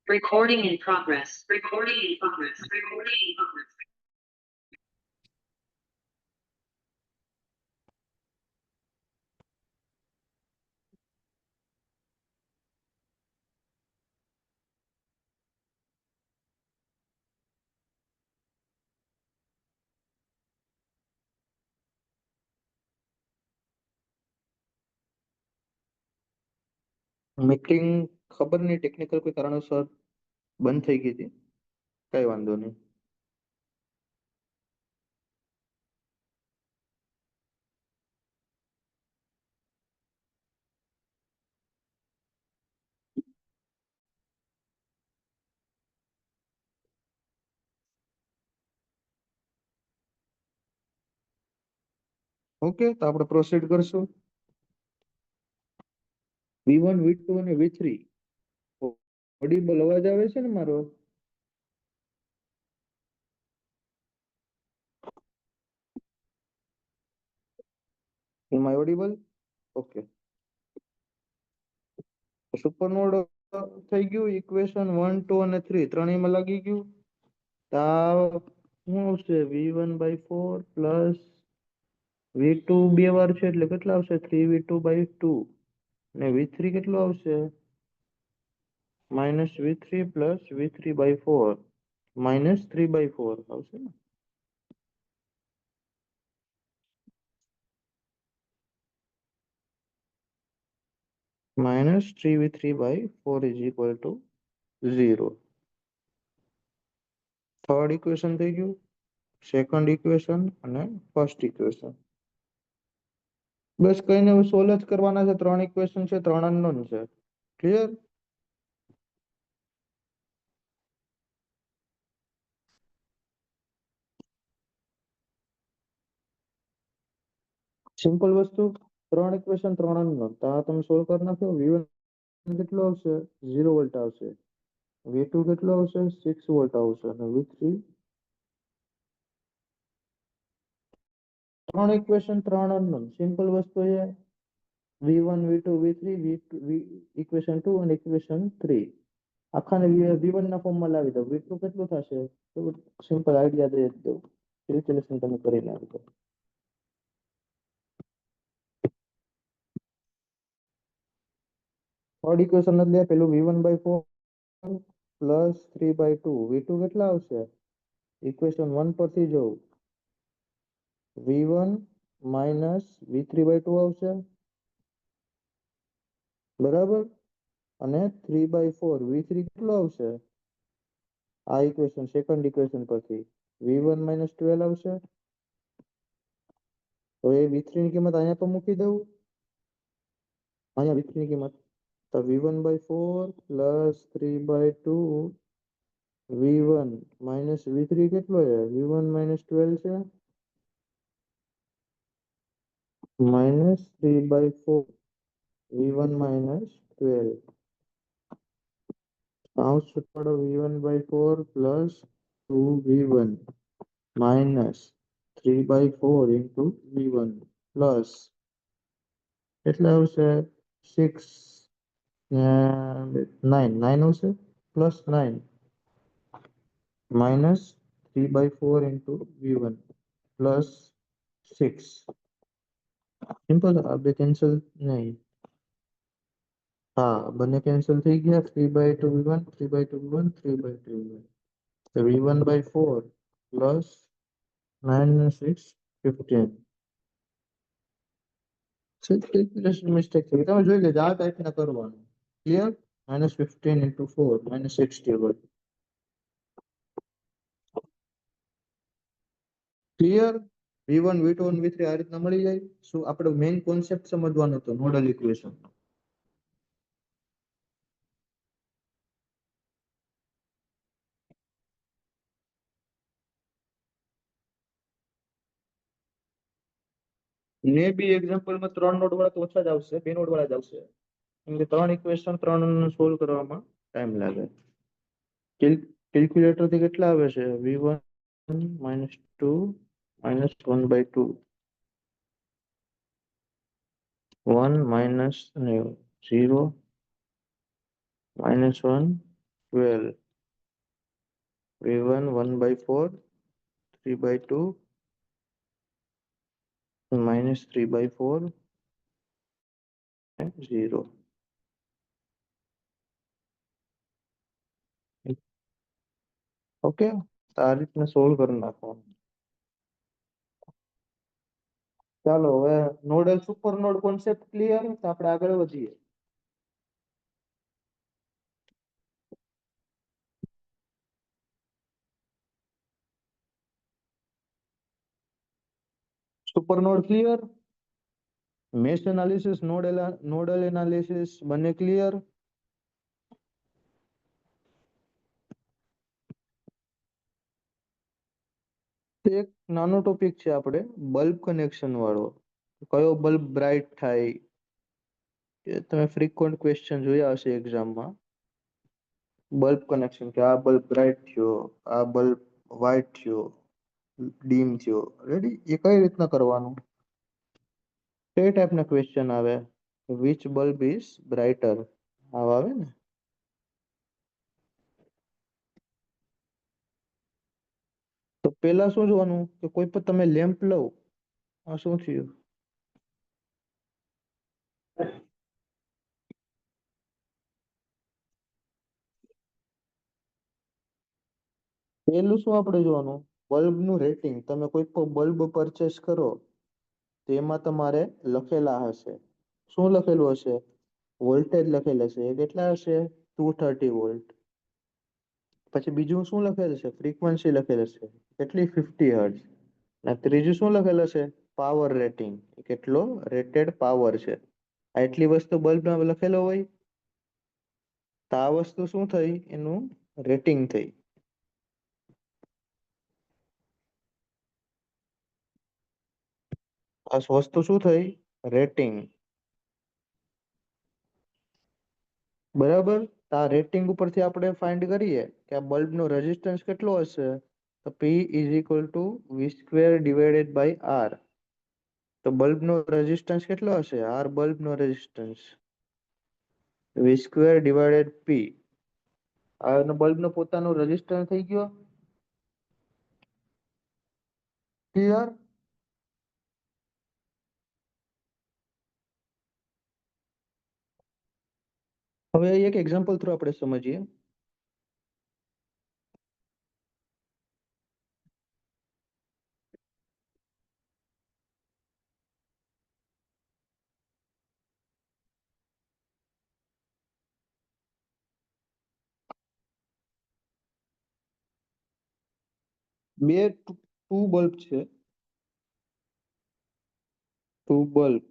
Recording in progress. Recording in progress. Recording in progress. Meeting ખબર નહીં technical કોઈ કારણોસર બંધ થઈ ગઈ હતી. કઈ વાંધો નહીં. ઓકે, તો આપણે પ્રોસીડ કરશું. V1 V2 અને V3 ઓડિબલ અવાજ આવે છે ને મારો? Am I audible? ઓકે. સુપરનોડ થઈ ગયું. ઇક્વેશન 1 2 અને 3 ત્રણેયમાં લાગી ગયું. તો શું આવશે? V1/4 પ્લસ V2 બે વાર છે એટલે કેટલા આવશે? 3V2/2 અને V3 કેટલું આવશે? -V3 પ્લસ V3/4 -3/4 આવશે ને? -3V3/4 is equal to 0. Third equation થઈ ગયું. સેકન્ડ ઇક્વેશન અને ફર્સ્ટ ઇક્વેશન. બસ કઈ નહીં, સોલ્વ જ કરવાના છે. ત્રણ ઇક્વેશન છે, ત્રણ અનનોન છે. ક્લિયર? સિમ્પલ વસ્તુ. ત્રણ ઇક્વેશન, ત્રણ અનનોન. તો આ તમે સોલ્વ કરી નાખો. V1 કેટલો આવશે? 0 વોલ્ટ આવશે. V2 કેટલો આવશે? 6 વોલ્ટ આવશે. અને V3 ત્રણ ઇક્વેશન, ત્રણ અનનોન. સિમ્પલ વસ્તુ છે. V1 V2 V3 ઇક્વેશન 2 અને ઇક્વેશન 3 આખાને V1 ના ફોર્મમાં લાવી દો. V2 કેટલું થશે? સિમ્પલ આઈડિયા દઈ દઉં. કેલ્ક્યુલેશન તમે કરી નાખો. થર્ડ ઇક્વેશન એટલે પેલું V1/4 પ્લસ 3/2. V2 કેટલા આવશે? ઇક્વેશન 1 પરથી જોઉં. V1 માઇનસ V3/2 આવશે. બરાબર? અને 3/4 V3 કેટલું આવશે? આ ઇક્વેશન સેકન્ડ ઇક્વેશન પરથી V1 - 12 આવશે. તો એ V3 ની કિંમત અહીંયા તો મૂકી દઉં. અહીંયા V3 ની કિંમત તો V1/4 plus 3/2 V1 minus V3 કેટલો છે? V1 - 12 છે. -3/4 V1 - 12 કૌંસ છૂટવાળો V1/4 plus 2V1 minus 3/4 into V1 plus કેટલા આવશે? 6 9 આવશે. Plus 9 minus 3/4 into V1 plus 6. Simple. આ બે કેન્સલ નહીં. હા, બંને કેન્સલ થઈ ગયા. 3/2 V1 3/2 V1 3/2 V1. તો V1/4 પ્લસ 9 અને 6 15. કેલ્ક્યુલેશન મિસ્ટેક થઈ. તમે જોઈ લેજો. આ ટાઈપના કરવાનું. Clear? -15 into 4 -60. Clear? V1 V2 અને V3 આ રીતના મળી જાય. શું આપણે મેઇન કોન્સેપ્ટ સમજવાનો હતો નોડલ ઇક્વેશન. ને બી એક્ઝામ્પલમાં 3 નોડ વાળા તો ઓછા જ આવશે, 2 નોડ વાળા જ આવશે. કેમ કે 3 ઇક્વેશન 3 સોલ્વ કરવામાં ટાઈમ લાગે. કેલ્ક્યુલેટર થી કેટલા આવે છે? V1 -2 -1/2 1 -0 -1 12. V1 1/4, 3/2, minus 3/4, 0. ઓકે, આ રીતને સોલ્વ કરી નાખવાનું. ચાલો હવે nodal super node concept clear, તો આપણે આગળ વધીએ. Super node clear, mesh analysis, nodal analysis બંને ક્લિયર. એક નાનો ટોપિક છે આપણે બલ્બ કનેક્શન વાળો. કયો બલ્બ બ્રાઇટ થાય, એ તમે ફ્રીક્વન્ટ ક્વેશ્ચન જોયા હશે એક્ઝામમાં. બલ્બ કનેક્શન, કે આ બલ્બ બ્રાઇટ થયો, આ બલ્બ વ્હાઇટ થયો, ડીમ થયો. રેડી, એ કઈ રીતના કરવાનું? તે ટાઈપના ક્વેશ્ચન આવે. વિચ બલ્બ ઇઝ બ્રાઇટર, આવા આવે ને. તો પેલા શું જોવાનું કે કોઈ પણ તમે લેમ્પ લો, આ શું થયું? પેલું શું આપણે જોવાનું, બલ્બનું રેટિંગ. તમે કોઈ પણ બલ્બ પરચેસ કરો તેમાં તમારે લખેલા હશે. શું લખેલું હશે? વોલ્ટેજ લખેલ હશે. એ કેટલા હશે? 230 વોલ્ટ. પછી બીજું શું લખેલ છે? ફ્રીક્વન્સી લખેલ હશે. કેટલી? 50 હર્ટ્ઝ. અને ત્રીજું શું લખેલ હશે? Power rating. કેટલો રેટેડ પાવર છે. આટલી વસ્તુ બલ્બમાં લખેલો હોય તો આ વસ્તુ શું થઈ? એનું રેટિંગ થઈ. આ વસ્તુ શું થઈ? રેટિંગ. બરાબર. આ રેટિંગ ઉપરથી આપણે ફાઇન્ડ કરીએ કે આ બલ્બનો રેઝિસ્ટન્સ કેટલો હશે. તો P is equal to V square divided by R. તો બલ્બનો રેઝિસ્ટન્સ કેટલો હશે? R બલ્બનો resistance V square divided P. આ બલ્બનો પોતાનો રેઝિસ્ટન્સ થઈ ગયો. ક્લિયર? હવે એક એક્ઝામ્પલ થ્રુ આપણે સમજીએ. બે ટુ બલ્બ છે. ટુ બલ્બ,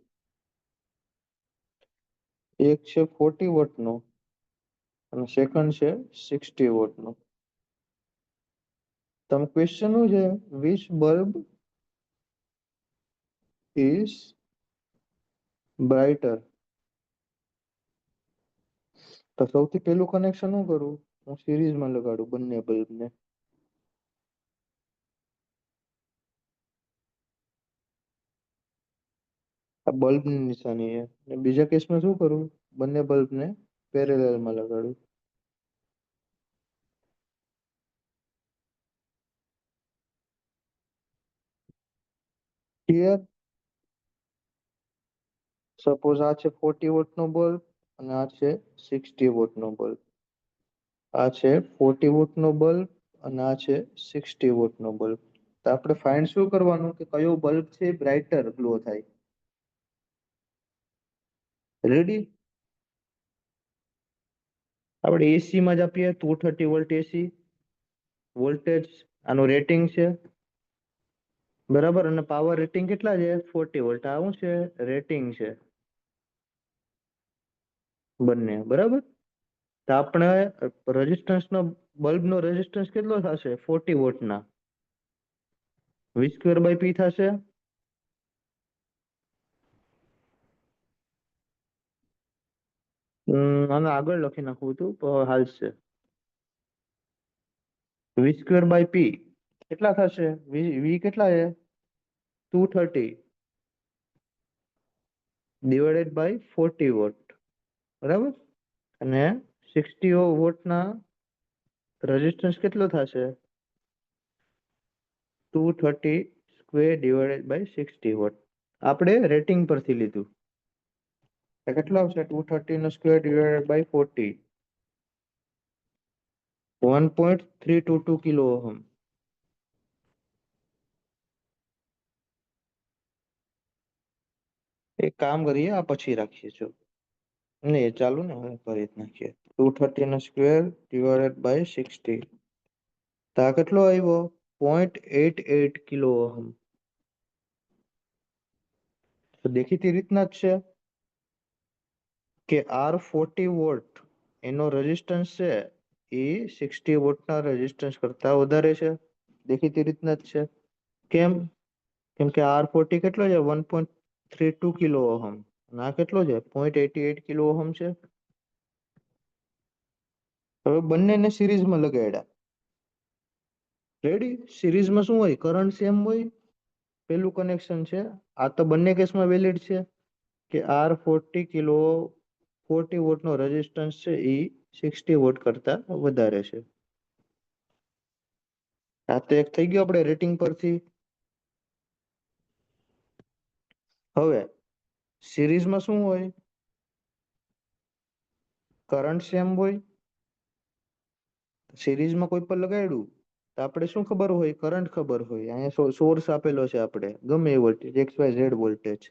એક છે 40 વોટનો અને સેકન્ડ છે 60 વોટનો. તમે ક્વેશ્ચન શું છે? Which bulb is brighter. તો સૌથી પહેલું કનેક્શન શું કરું? હું સિરીઝમાં લગાડું બંને બલ્બને. આ બલ્બની નિશાની છે. અને બીજા કેસમાં શું કરું? બંને બલ્બને પેરેલલમાં લગાડું. ક્લિયર? સપોઝ આ છે 40 વોટનો બલ્બ અને આ છે 60 વોટનો બલ્બ. આ છે 40 વોટનો બલ્બ અને આ છે 60 વોટનો બલ્બ. તો આપણે ફાઇન્ડ શું કરવાનું કે કયો બલ્બ છે બ્રાઇટર ગ્લો થાય. રેડી? આપણે એસી માં જ આપીએ 230 વોલ્ટ એસી વોલ્ટેજ. આનું રેટિંગ છે. બરાબર. અને પાવર રેટિંગ કેટલા છે? 40 વોલ્ટ. આ શું છે? રેટિંગ છે. બંને બરાબર. તો આપણે રેઝિસ્ટન્સનો, બલ્બનો રેઝિસ્ટન્સ કેટલો થશે? 40 વોટના V સ્ક્વેર બાય P થશે. આને આગળ લખી નાખવું હતું તો હાલશે. V સ્ક્વેર બાય P કેટલા થશે? V કેટલા છે? 230 ડિવાઇડેડ બાય 40 વોટ. બરાબર. અને 60 વોટના રેઝિસ્ટન્સ કેટલો થશે? 230 સ્ક્વેર ડિવાઇડેડ બાય 60 વોટ. આપણે રેટિંગ પરથી લીધું. તો કેટલો આવશે? 230 નો square divided by 40. 1.322 kilo ohm. એક કામ કરીએ, આ પછી રાખીએ છો. નહીં ચાલુ ને, હું કરી જ નાખીએ. 230 નો સ્ક્વેર ડિવાઇડેડ બાય 60. તો આ કેટલો આવ્યો? 0.88 કિલો ઓહમ. તો દેખીતી રીતના જ છે કે R40 વોટ એનો રેઝિસ્ટન્સ છે એ 60 વોટના રેઝિસ્ટન્સ કરતા વધારે છે. દેખીતી રીતના જ છે. કેમ? કેમ કે R40 કેટલો છે? 1.32 કિલો ઓહમ. અને આ કેટલો છે? 0.88 કિલો ઓહમ છે. હવે બંનેને સિરીઝમાં લગાડ્યા. રેડી? સિરીઝમાં શું હોય? કરંટ સેમ હોય. પેલું કનેક્શન છે. આ તો બંને કેસમાં વેલિડ છે કે R40 વોટનો રેઝિસ્ટન્સ છે એ 60 વોટ કરતા વધારે છે. આ તો એક થઈ ગયો આપણે રેટિંગ પરથી. હવે સિરીઝમાં શું હોય? કરંટ સેમ હોય. સિરીઝમાં કોઈ પર લગાડ્યું તો આપણે શું ખબર હોય? કરંટ ખબર હોય. અહીંયા સોર્સ આપેલો છે, આપણે ગમે એ વોલ્ટેજ XYZ વોલ્ટેજ.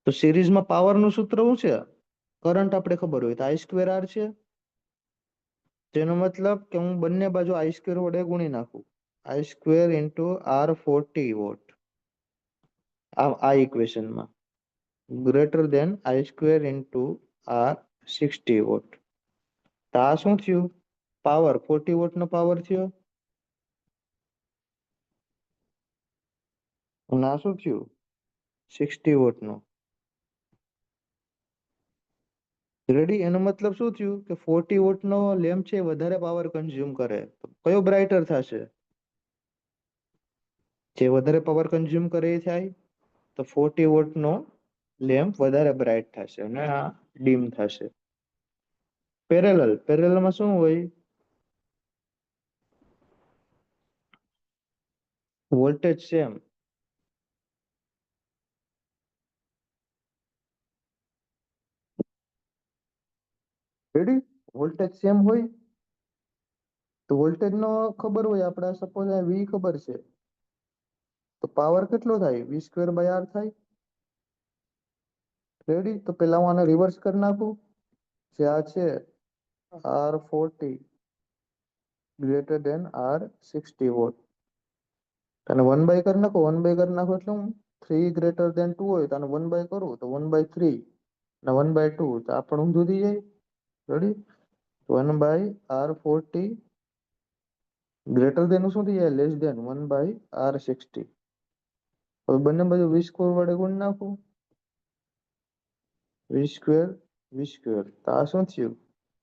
તો સિરીઝમાં પાવરનું સૂત્ર શું છે? કરંટ આપણે ખબર હોય તો I²R છે. તેનો મતલબ કે હું બંને બાજુ I² વડે ગુણી નાખું. I² into R40 watt. આ ઇક્વેશનમાં greater than I² into R60 watt. તો આ શું થયું? પાવર 40 વોટનો પાવર થયો. અને આ શું થયું? 60 વોટનો. રેડી? એનો મતલબ શું થયું? કે 40 વોટનો લેમ્પ છે વધારે પાવર કન્ઝ્યુમ કરે. તો કયો બ્રાઇટર થશે? જે વધારે પાવર કન્ઝ્યુમ કરે એ થાય. તો 40 વોટનો લેમ્પ વધારે બ્રાઇટ થશે અને આ ડીમ થશે. પેરેલલમાં શું હોય? Voltage same. Ready? Voltage same હોય તો વોલ્ટેજ નો ખબર હોય. આપણે સપોઝ V ખબર છે તો પાવર કેટલો થાય? V²/R થાય. રેડી? તો પેલા હું આને રિવર્સ કરી નાખું. જે આ છે R40 greater than R60 vote. અને 1/3 કરી નાખો. 1/3 કરી નાખો એટલે હું 3 ગ્રેટર દેન 2 હોય તો આને 1/3 કરું તો 1/3 અને 1/2 તો આ પણ ઊંધું થઈ જાય. રેડી? 1/R40 ગ્રેટર દેન શું થઈ જાય? Less than 1/R60. હવે બંને બાજુ V² વડે ગુણ નાખું. V². તો આ શું થયું?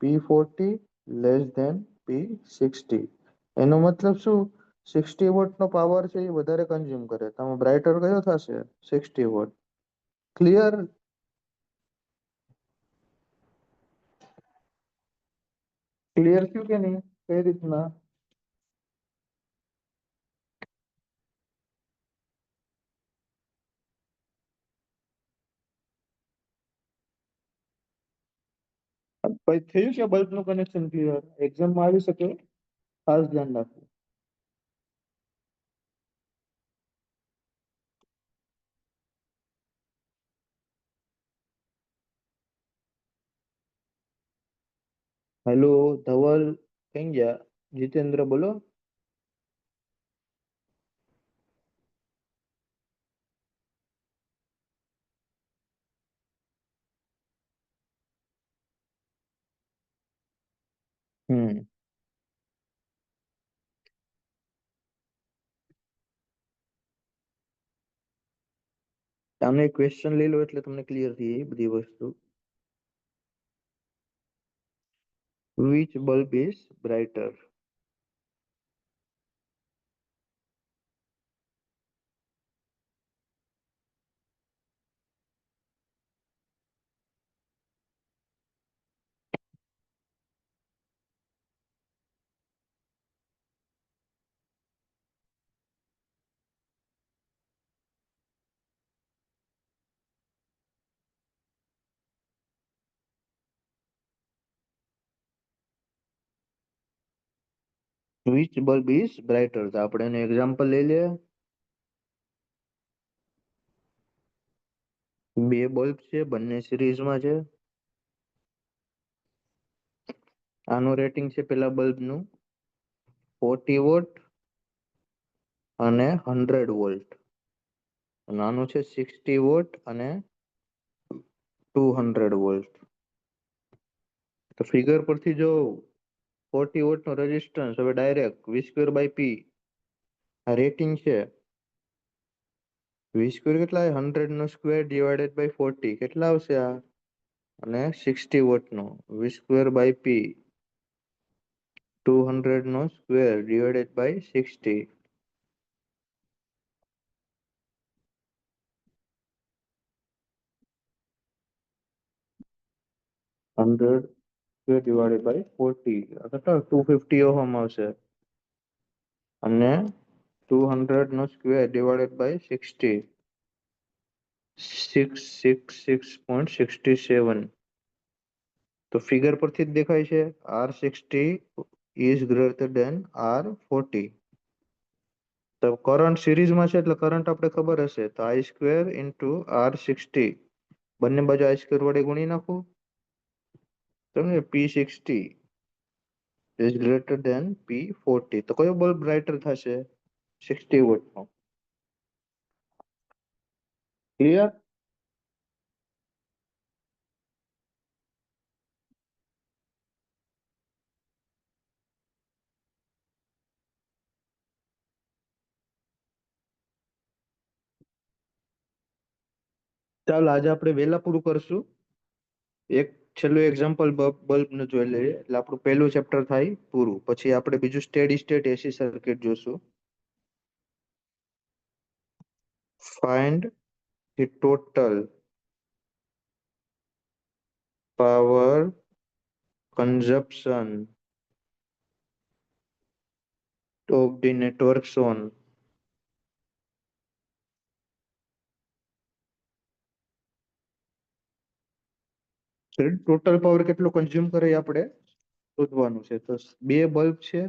P40 less than P60. એનો મતલબ શું? 60 વોટનો પાવર છે એ વધારે કન્ઝ્યુમ કરે. તો આમાં બ્રાઇટર કયો થશે? 60 વોટ. ક્લિયર? ક્લિયર થયું કે નહીં? કઈ રીતના? પછી થયું છે બલ્બનું કનેક્શન ક્લિયર? એક્ઝામમાં આવી શકે, ખાસ ધ્યાન રાખવું. હેલો ધવલ, કઈ ગયા? જીતેન્દ્ર બોલો. હમ તમે ક્વેશ્ચન લઈ લો એટલે તમને ક્લિયર થઈ જાય બધી વસ્તુ. Which bulb is brighter? Which bulb is brighter? તો આપણે એનું એક્ઝામ્પલ લઈ લઈએ. બે બલ્બ છે, બંને સિરીઝમાં છે. આનું રેટિંગ છે પેલા બલ્બનું 40 વોટ અને 100 વોલ્ટ, અને આનું છે 60 વોટ અને 200 વોલ્ટ. તો ફિગર પરથી જો 40 વોટ નો રેઝિસ્ટન્સ, હવે ડાયરેક્ટ V²/P આ રેટિંગ છે. V² કેટલા? 100 નો સ્ક્વેર ડિવાઇડેડ બાય 40 કેટલા આવશે આ? અને 60 વોટ નો V²/P 200 નો square divided by 60. 100 divided by 40 આ કેટલા? 250 ઓહમ આવશે. અને 200 નો સ્ક્વેર ડિવાઇડેડ બાય 60 666.67. તો ફિગર પરથી જ દેખાય છે R60 is greater than R40. તો કરંટ સિરીઝમાં છે એટલે કરંટ આપણે ખબર હશે, તો I² ઇન્ટુ R60, બંને બાજુ I² વડે ગુણી નાખું તો P60 is greater than P40. તો કયો બલ્બ બ્રાઇટર થશે? 60 વોટ નો. ક્લિયર? ચાલો આજે આપણે વહેલા પૂરું કરશું. એક છેલ્લું એક્ઝામ્પલ બલ્બ નું જોઈ લઈએ એટલે આપણું પહેલું ચેપ્ટર થાય પૂરું. પછી આપણે બીજું સ્ટેડી સ્ટેટ એસી સર્કિટ જોશું. Find the total power consumption of the network shown. Total power કેટલો કન્ઝ્યુમ કરે એ આપણે શોધવાનું છે. તો બે બલ્બ છે,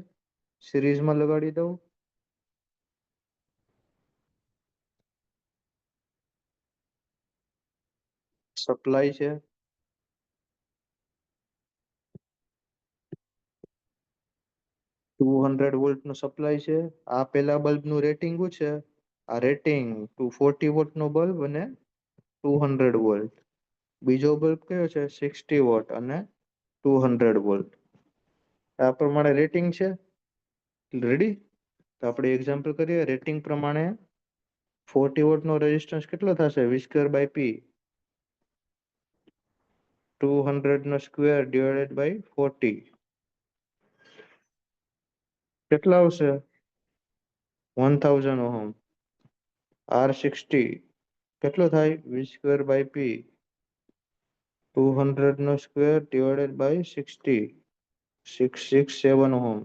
સિરીઝમાં લગાડી દઉં. સપ્લાય છે, 200 વોલ્ટ નો સપ્લાય છે. આ પેલા બલ્બ નું રેટિંગ શું છે? આ રેટિંગ 240 વોટ નો બલ્બ અને 200 વોલ્ટ. બીજો બલ્બ કયો છે? 60 વોટ અને 200 વોલ્ટ. આ પ્રમાણે રેટિંગ છે. રેડી? તો આપણે એક્ઝામ્પલ કરીએ. રેટિંગ પ્રમાણે 40 વોટ નો રેઝિસ્ટન્સ કેટલો થશે? V²/P 200 નો સ્ક્વેર ડિવાઇડેડ બાય 40 કેટલા આવશે? 1000 ઓહમ. R60 કેટલો થાય? V²/P 200 નો સ્ક્વેર ડિવાઇડેડ બાય 60 667 ઓહમ.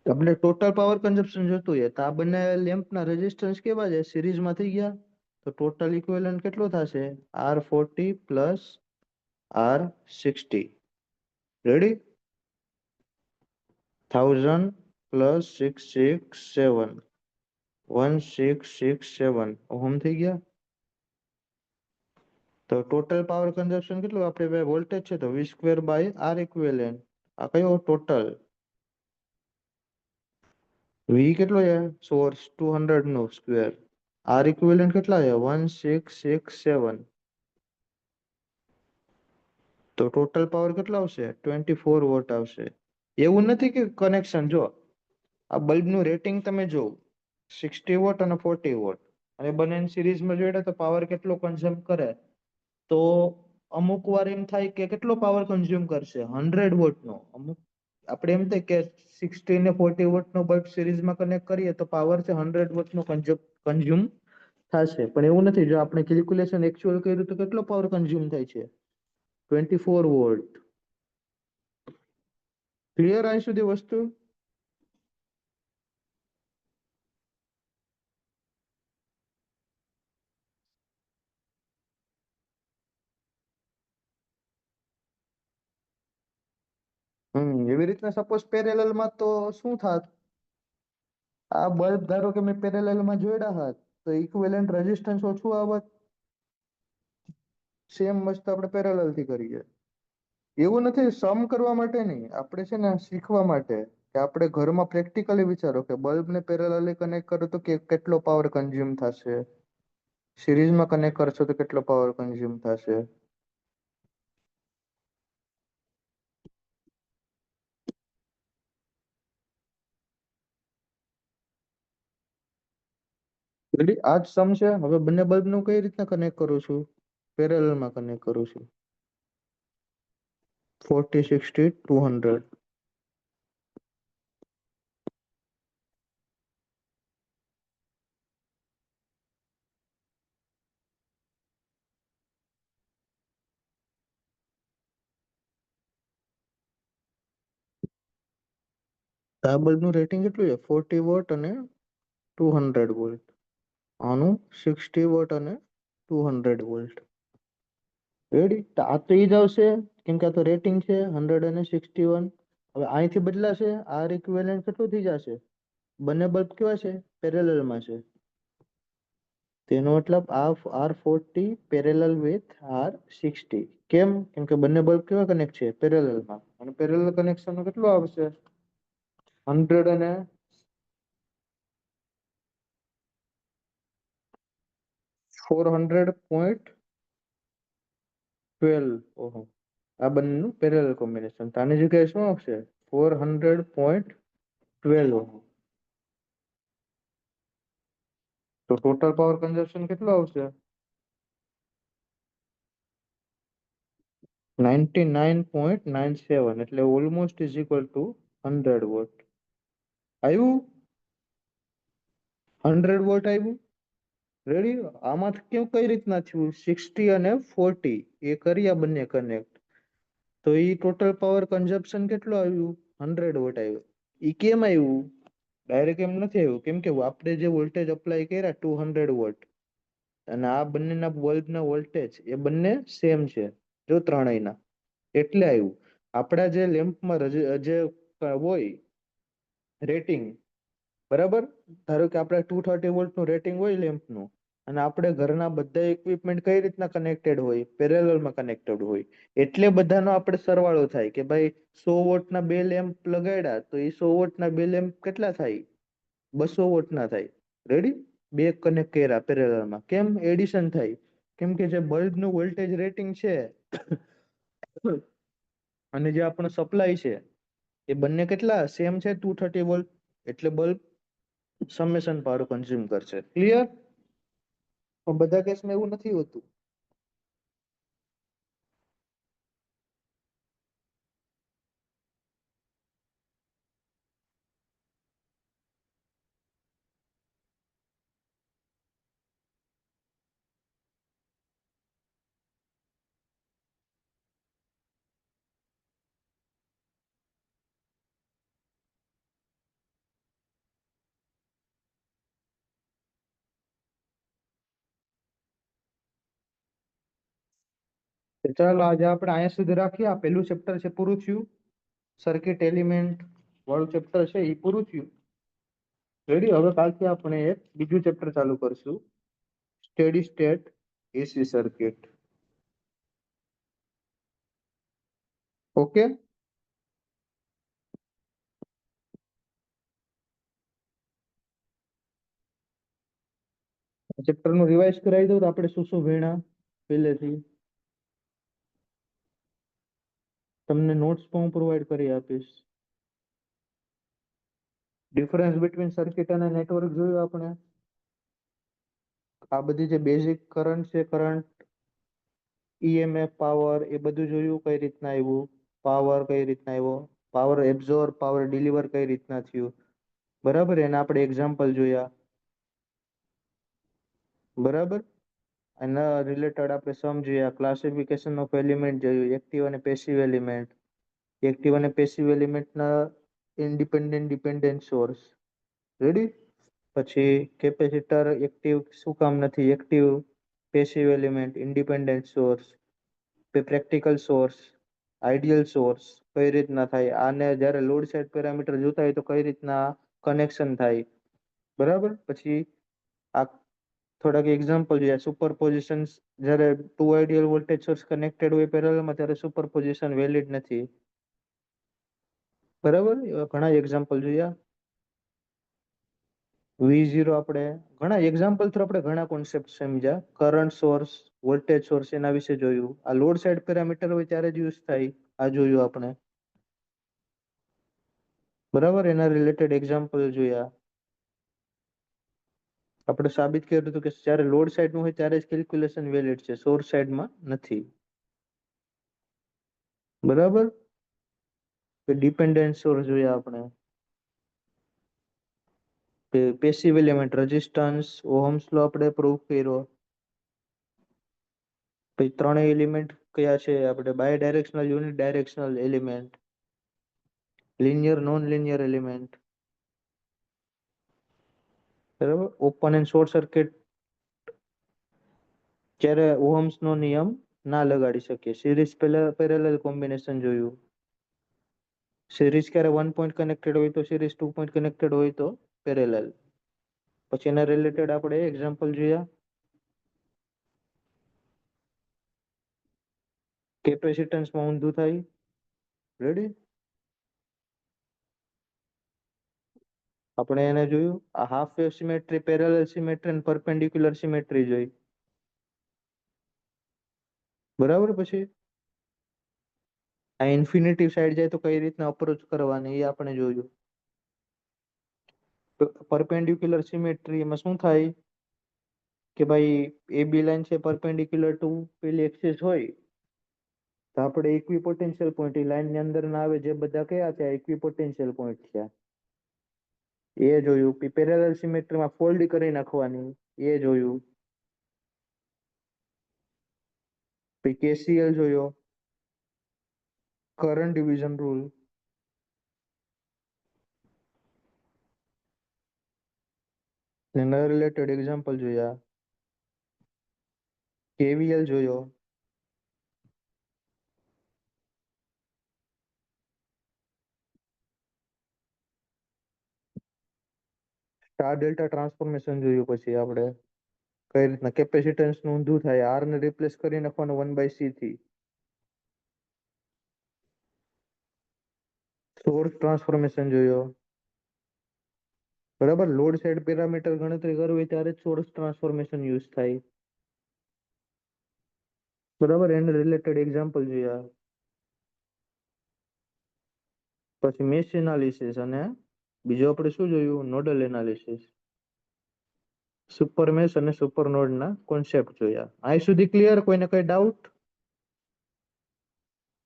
આપણે ટોટલ પાવર કન્ઝપ્શન જોતું હોય તો આ બંને લેમ્પના રેઝિસ્ટન્સ કેવા છે? સિરીઝમાં થઈ ગયા. તો ટોટલ ઇક્વિવેલન્ટ કેટલો થશે? R40 plus R60. Ready? 1000 plus 667 1667 ohm થઈ ગયા. તો ટોટલ પાવર કન્ઝપ્શન કેટલું? આપણે વોલ્ટેજ છે તો V²/R ઇક્વિવેલન્ટ. આ કયો ટોટલ? V કેટલો છે? સોર્સ 200 નો સ્ક્વેર. R ઇક્વિવેલન્ટ કેટલા છે? 1667. તો ટોટલ પાવર કેટલો આવશે? 24 વોટ આવશે. એવું નથી કે કનેક્શન જો આ બલ્બનું રેટિંગ તમે જો 60 વોટ અને 40 વોટ અને બંને સિરીઝમાં જોડે તો પાવર કેટલો કન્ઝ્યુમ કરે? તો અમુક વાર એમ થાય કે કેટલો પાવર કન્ઝ્યુમ કરશે? 100 વોટ નો. અમુક આપણે એમ થાય કે 60 ને 40 વોટ નો બલ્બ સિરીઝમાં કનેક્ટ કરીએ તો પાવર છે 100 વોટ નો કન્ઝ્યુમ થશે. પણ એવું નથી. જો આપણે કેલ્ક્યુલેશન એકચ્યુઅલ કર્યું તો કેટલો પાવર કન્ઝ્યુમ થાય છે? 24 વોટ. ક્લિયર અહીં સુધી વસ્તુ? એવી રીતના સપોઝ પેરેલલ માં તો શું થાત, આ બલ્બ ધારો કે મેં પેરેલલ માં જોડ્યા હોત તો ઇક્વિવેલન્ટ રેઝિસ્ટન્સ ઓછું આવત. સેમ વસ્તુ આપણે પેરેલલ થી કરીએ. એવું નથી, સમ કરવા માટે નહીં, આપણે છે ને શીખવા માટે, કે આપણે ઘરમાં પ્રેક્ટિકલી વિચારો કે બલ્બ ને પેરેલલી કનેક્ટ કરો તો કેટલો પાવર કન્ઝ્યુમ થશે, સિરીઝમાં કનેક્ટ કરશો તો કેટલો પાવર કન્ઝ્યુમ થશે. રેડી, આ જ સમ છે. હવે બંને બલ્બ નું કઈ રીતના કનેક્ટ કરું છું, પેરેલલ માં કનેક્ટ કરું છું. 40 60 200. આ બલ્બ નું રેટિંગ કેટલું છે? 40 વોટ અને 200 વોલ્ટ. આનું 60 વોટ અને 200 વોલ્ટ. રેડી, તો આ તો ઈ જ આવશે, કેમ કે આ તો રેટિંગ છે 100 અને 61. હવે અહીંથી બદલાશે, આર ઇક્વિવેલન્ટ કેટલું થઈ જશે? બંને બલ્બ કેવા છે? પેરેલલમાં છે. તેનો મતલબ આ R40 પેરેલલ વિથ R60. કેમ? કેમ કે બંને બલ્બ કેવા કનેક્ટ છે? પેરેલલમાં. અને પેરેલલ કનેક્શન નું કેટલું આવશે? 100 અને 400.12. ઓહો, આ બંનેનું પેરેલલ કોમ્બિનેશન. તો આની જગ્યાએ શું આવશે? 400.12 ઓહો. તો ટોટલ પાવર કન્ઝપ્શન કેટલું આવશે? 99.97, એટલે almost is equal to 100 watt. આવ્યું? 100 વોટ આવ્યું. રેડી, આમાં કેવું કઈ રીતના થયું? 60 અને 40 એ કર્યા બંને કનેક્ટ, તો એ ટોટલ પાવર કન્ઝપ્શન કેટલું આવ્યું? 100 વોટ આવ્યું. એ કેમ આવ્યું? ડાયરેક્ટ એમ નથી આવ્યું, કેમ કે આપણે જે વોલ્ટેજ અપ્લાય કર્યા 200 વોટ, અને આ બંનેના બલ્બના વોલ્ટેજ એ બંને સેમ છે, જો ત્રણેયના, એટલે આવ્યું. આપણા જે લેમ્પમાં જે હોય રેટિંગ, બરાબર, ધારો કે આપણે 230 વોલ્ટનું રેટિંગ હોય લેમ્પનું, અને આપણે ઘરના બધા ઇક્વિપમેન્ટ કઈ રીતના કનેક્ટેડ હોય? પેરેલલમાં કનેક્ટેડ હોય. એટલે બધાનો આપણે સરવાળો થાય કે ભાઈ 100 વોટના બે લેમ્પ લગાડ્યા તો એ 100 વોટના બે લેમ્પ કેટલા થાય? 200 વોટના થાય. રેડી, બે કનેક્ટ કર્યા પેરેલલમાં, કેમ? એડિશન થાય. કેમ કે જે બલ્બનું વોલ્ટેજ રેટિંગ છે અને જે આપણો સપ્લાય છે એ બંને કેટલા સેમ છે, 230 વોલ્ટ, એટલે બલ્બ સમેશન પાવર કન્ઝ્યુમ કરશે. ક્લિયર? પણ બધા કેસમાં એવું નથી હોતું. તો ચાલો આજે આપણે અહીંયા સુધી રાખીએ. આ પહેલું ચેપ્ટર છે પૂરું થયું. સર્કિટ એલિમેન્ટ વાળું ચેપ્ટર છે એ પૂરું થયું. રેડી, હવે કાલથી આપણે એક બીજું ચેપ્ટર ચાલુ કરશું, સ્ટેડી સ્ટેટ એસી સર્કિટ. ઓકે, ચેપ્ટર નું રિવાઇઝ કરાવી દઉં તો આપણે શું શું ભણ્યા પહેલેથી. તમને નોટ્સ પણ હું પ્રોવાઈડ કરી આપીશ. ડિફરન્સ બિટવીન સર્કિટ અને નેટવર્ક જોયું આપણે. આ બધી જે બેઝિક કરંટ છે, કરંટ, ઈએમએફ, પાવર, એ બધું જોયું કઈ રીતના આવ્યું, પાવર કઈ રીતના આવ્યો, પાવર એબ્ઝોર્બ, પાવર ડિલિવર કઈ રીતના થયું, બરાબર. એના આપણે એક્ઝામ્પલ જોયા, બરાબર. એના રિલેટેડ આપણે સમ જોયા, ક્લાસિફિકેશન ઓફ એલિમેન્ટ જોયું, એક્ટિવ અને પેસિવ એલિમેન્ટ, એક્ટિવ અને પેસિવ એલિમેન્ટના ઇન્ડિપેન્ડન્ટ ડિપેન્ડન્ટ સોર્સ. રેડી, પછી કેપેસિટર એક્ટિવ શું કામ નથી, active, passive element, independent source, practical source, ideal source કઈ રીતના થાય, આને જ્યારે લોડ સાઇડ પેરામીટર જોતા હોય તો કઈ રીતના કનેક્શન થાય, બરાબર. પછી આ થોડાક એક્ઝામ્પલ જોઈએ. સુપરપોઝિશન, જ્યારે two ideal voltage source connected હોય પેરેલલમાં ત્યારે સુપરપોઝિશન વેલિડ નથી, બરાબર. એવા ઘણા એક્ઝામ્પલ જોયા. V0 આપણે ઘણા એક્ઝામ્પલ થ્રુ આપણે ઘણા કોન્સેપ્ટ સમજ્યા. કરંટ સોર્સ, વોલ્ટેજ સોર્સ એના વિશે જોયું. આ લોડ સાઇડ પેરામીટર હોય ત્યારે જ યુઝ થાય, આ જોયું આપણે, બરાબર. એના રિલેટેડ એક્ઝામ્પલ જોયા. આપણે સાબિત કર્યું હતું કે જ્યારે લોડ સાઇડ નું હોય ત્યારે જ કેલ્ક્યુલેશન વેલિડ છે, સોર્સ સાઇડમાં નથી, બરાબર. ડિપેન્ડન્ટ સોર્સ જોયા આપણે. Passive element resistance, ohm's law આપણે પ્રૂવ કર્યો. પછી ત્રણેય એલિમેન્ટ કયા છે આપણે, bidirectional, unidirectional element, linear, non linear element, બરાબર. ઓપન એન્ડ શોર્ટ સર્કિટ જ્યારે ઓહમ્સ નો નિયમ ના લગાડી શકીએ. સિરીઝ પેરેલલ કોમ્બિનેશન જોયું. સિરીઝ ક્યારે 1 પોઈન્ટ કનેક્ટેડ હોય તો સિરીઝ 2 પોઈન્ટ કનેક્ટેડ હોય તો પેરેલલ. પછી એના રિલેટેડ આપણે એક્ઝામ્પલ જોયા. કેપેસિટન્સમાં ઊંધું થાય, રેડી. આપણે એને જોયું. આ half wave symmetry, parallel symmetry અને પરપેન્ડિક્યુલર સિમેટ્રી જોઈ, બરાબર. પછી આ ઇન્ફિનિટી સાઈડ જાય તો કઈ રીતના અપ્રોચ કરવાની એ આપણે જોયું. પરપેન્ડિક્યુલર સિમેટ્રી એમાં શું થાય કે ભાઈ એ બી લાઈન છે પરપેન્ડિક્યુલર ટુ પેલી એક્સિસ હોય તો આપણે ઇક્વિપોટેન્શિયલ પોઈન્ટ એ લાઈન ની અંદર ના આવે, જે બધા કયા છે ઇક્વિપોટેન્શિયલ પોઈન્ટ છે, એ જોયું. પેરેલલ સિમેટ્રીમાં ફોલ્ડ કરી નાખવાની, એ જોયું. પછી કેસીએલ જોયો, કરંટ ડિવિઝન રૂલ. એના રિલેટેડ એક્ઝામ્પલ જોયા. કેવીએલ જોયો. સ્ટાર ડેલ્ટા ટ્રાન્સફોર્મેશન જોયું. પછી આપણે કઈ રીતના કેપેસિટન્સ નું ઊંધું થાય, આર ને રિપ્લેસ કરી નાખવાનું 1/c થી. સોર્સ ટ્રાન્સફોર્મેશન જોયો, બરાબર. લોડ સાઇડ પેરામીટર ગણતરી કરવી ત્યારે સોર્સ ટ્રાન્સફોર્મેશન યુઝ થાય, બરાબર. એને રિલેટેડ એક્ઝામ્પલ જોયા. પછી મેશ એનાલિસિસ અને બીજું આપણે શું જોયું, નોડલ એનાલિસિસ, સુપર મેશ અને સુપર નોડ ના કોન્સેપ્ટ જોયા. અહીં સુધી ક્લિયર? કોઈને કઈ ડાઉટ?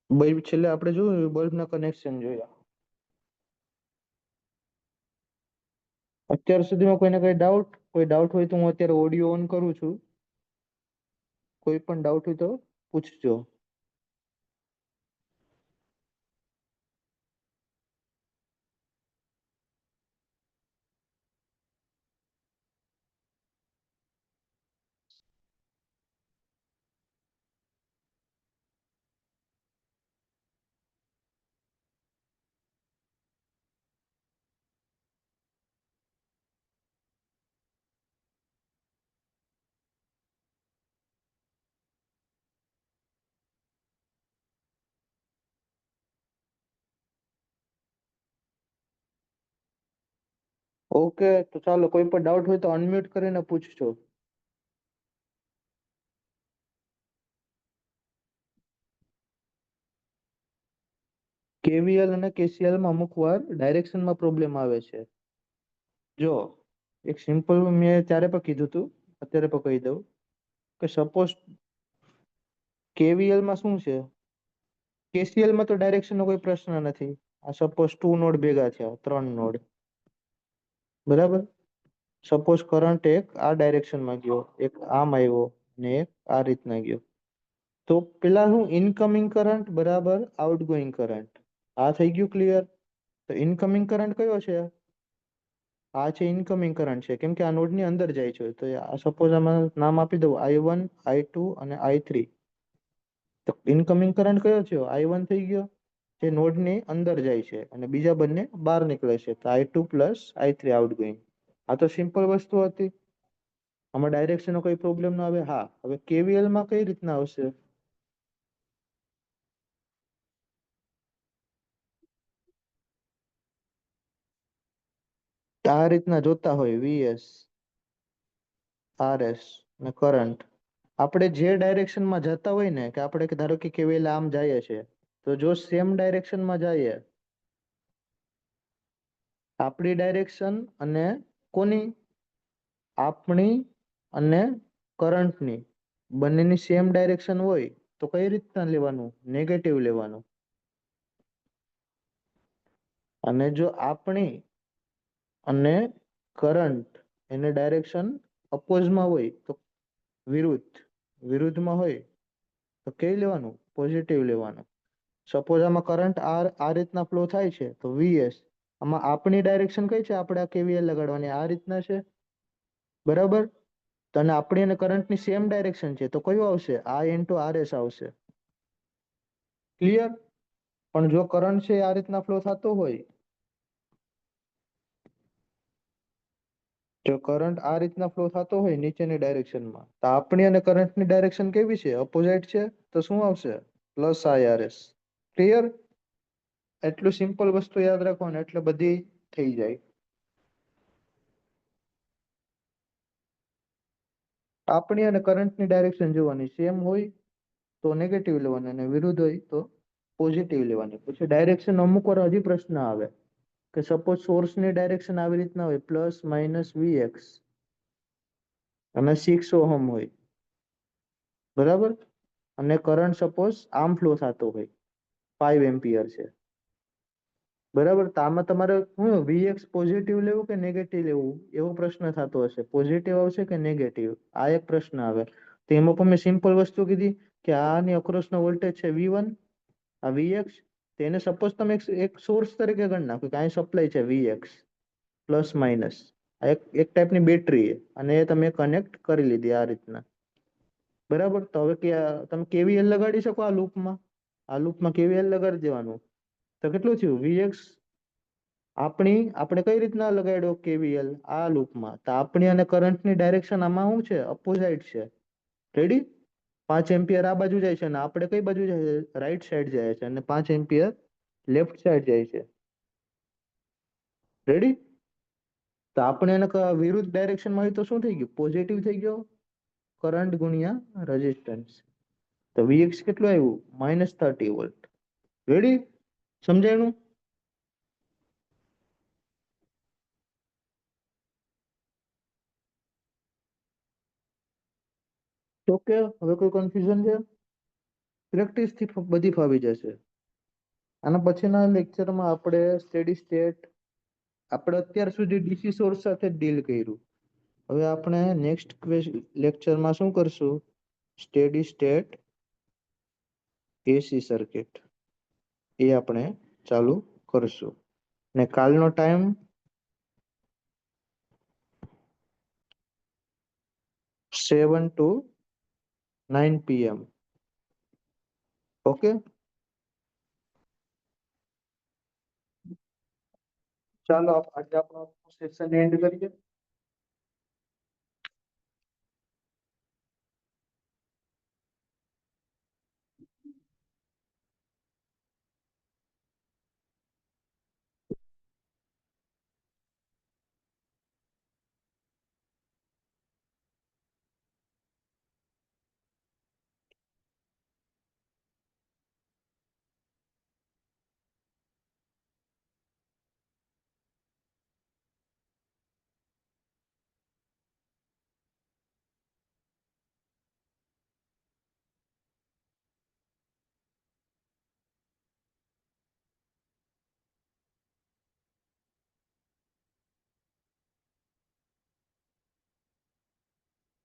બલ્બ છેલ્લે આપણે જોયું, બલ્બ ના કનેક્શન જોયા. અત્યાર સુધીમાં કોઈને કઈ ડાઉટ? કોઈ ડાઉટ હોય તો હું અત્યારે ઓડિયો ઓન કરું છું, કોઈ પણ ડાઉટ હોય તો પૂછજો. ઓકે, તો ચાલો, કોઈ પણ ડાઉટ હોય તો અનમ્યુટ કરીને પૂછજો. કેવીએલ અને કેસીએલ માં અમુક વાર ડાયરેક્શનમાં પ્રોબ્લેમ આવે છે. જો એક સિમ્પલ મેં ત્યારે પણ કીધું હતું, અત્યારે પણ કહી દઉં કે સપોઝ કેવીએલ માં શું છે, કેસીએલ માં તો ડાયરેક્શન નો કોઈ પ્રશ્ન નથી. આ સપોઝ 2 નોડ ભેગા થયા, 3 નોડ, બરાબર. સપોઝ કરંટ એક આ ડાયરેક્શનમાં ગયો, એક આમ આવ્યો ને એક આ રીતના ગયો, તો પેલા હું ઇનકમિંગ કરંટ બરાબર આઉટગોઈંગ કરંટ, આ થઈ ગયું ક્લિયર. તો ઇનકમિંગ કરંટ કયો છે? આ છે ઇનકમિંગ કરંટ છે, કેમ કે આ નોડ ની અંદર જાય છે. તો સપોઝ આમાં નામ આપી દઉં I1, I2 અને I3. તો ઇનકમિંગ કરંટ કયો થયો? I1 થઈ ગયો, જે નોડની અંદર જાય છે, અને બીજા બંને બહાર નીકળે છે, તો I2 પ્લસ I3 આઉટગોઈંગ. આ તો સિમ્પલ વસ્તુ હતી. આમાં ડાયરેક્શનનો કોઈ પ્રોબ્લેમ ના આવે. હા, હવે KVL માં કઈ રીતના આવશે? આ રીતના જોતા હોય VS, RS ને કરંટ. આપણે જે ડાયરેક્શનમાં જતા હોય ને, કે આપણે કે ધારો કે KVL આમ જાય છે, તો જો સેમ ડાયરેક્શનમાં જઈએ, આપણી ડાયરેક્શન અને કોની, આપણી અને કરંટની, બંનેની સેમ ડાયરેક્શન હોય તો કઈ રીતના લેવાનું? નેગેટિવ લેવાનું. અને જો આપણી અને કરંટ એને ડાયરેક્શન અપોઝમાં હોય તો વિરુદ્ધ, વિરુદ્ધમાં હોય તો કઈ લેવાનું? પોઝિટિવ લેવાનું. સપોઝ આમાં કરંટ આ રીતના ફ્લો થાય છે, તો VS, આમાં આપણી ડાયરેક્શન કઈ છે? આપણે આ KVL લગાડવાની આ રીતના છે, બરાબર? તો અને આપણી અને કરંટની સેમ ડાયરેક્શન છે, તો કયું આવશે? I ઇન્ટુ RS આવશે. ક્લિયર? પણ જો કરંટ છે આ રીતના ફ્લો થતો હોય, જો કરંટ આ રીતના ફ્લો થતો હોય નીચેની ડાયરેક્શનમાં, તો આપણી અને કરંટની ડાયરેક્શન કેવી છે? અપોઝાઇટ છે, તો શું આવશે? Plus IRS. ક્લિયર? એટલું સિમ્પલ વસ્તુ યાદ રાખવાનું એટલે બધી થઈ જાય. આપણી અને કરંટની ડાયરેક્શન જોવાની, સેમ હોય તો નેગેટિવ લેવાની, અને વિરુદ્ધ હોય તો પોઝિટિવ લેવાની. પછી ડાયરેક્શન અમુક વાર હજી પ્રશ્ન આવે કે સપોઝ સોર્સની ડાયરેક્શન આવી રીતના હોય, પ્લસ માઇનસ VX, અને 6 ઓહમ હોય, બરાબર? અને કરંટ સપોઝ આમ ફ્લો થતો હોય, 5 એમ્પિયર છે, બરાબર? તો આમાં તમારે શું VX પોઝિટિવ લેવું કે નેગેટિવ લેવું, એવો પ્રશ્ન થતો હશે. પોઝિટિવ આવશે કે નેગેટિવ, આ એક પ્રશ્ન આવે. તો એમાં પણ મેં સિમ્પલ વસ્તુ કીધી કે આની અક્રોસનો વોલ્ટેજ છે V1, આ VX, તેને સપોઝ તમે એક સોર્સ તરીકે ગણી નાખો કે અહીં સપ્લાય છે VX પ્લસ માઇનસ, આ એક ટાઈપની બેટરી છે, અને એ તમે કનેક્ટ કરી લીધી આ રીતના, બરાબર? તો હવે કે તમે KVL લગાડી શકો આ લૂપમાં KVL લગાડી દેવાનું. તો કેટલું થયું? VX, આપણે કઈ રીતના લગાડ્યો KVL? આ લૂપમાં. તો આપણી અને કરંટની ડાયરેક્શન આમાં શું છે? અપોઝાઇટ છે. રેડી? 5 એમ્પિયર આ બાજુ જાય છે, અને આપણે કઈ બાજુ જાય છે? રાઈટ સાઈડ જાય છે, અને 5 એમ્પિયર લેફ્ટ સાઈડ જાય છે. રેડી? તો આપણે એને વિરુદ્ધ ડાયરેક્શનમાં હોય તો શું થઈ ગયું? પોઝિટિવ થઈ ગયો, કરંટ ગુણ્યા રેઝિસ્ટન્સ. તો VX કેટલું આવ્યું? -30 વોલ્ટ. રેડી? સમજાયું? તો કે હવે કોઈ કન્ફ્યુઝન છે? પ્રેક્ટિસ થી બધી ફાવી જશે. આના પછીના લેક્ચરમાં આપણે સ્ટેડી સ્ટેટ, આપણે અત્યાર સુધી DC સોર્સ સાથે ડીલ કર્યું. હવે આપણે નેક્સ્ટ લેક્ચરમાં શું કરશું? સ્ટેડી સ્ટેટ AC સર્કિટ, એ આપણે ચાલુ કરશું. ને કાલનો ટાઈમ 7 to 9 PM. ઓકે, ચાલો આજે આપણો સેશન એન્ડ કરીએ.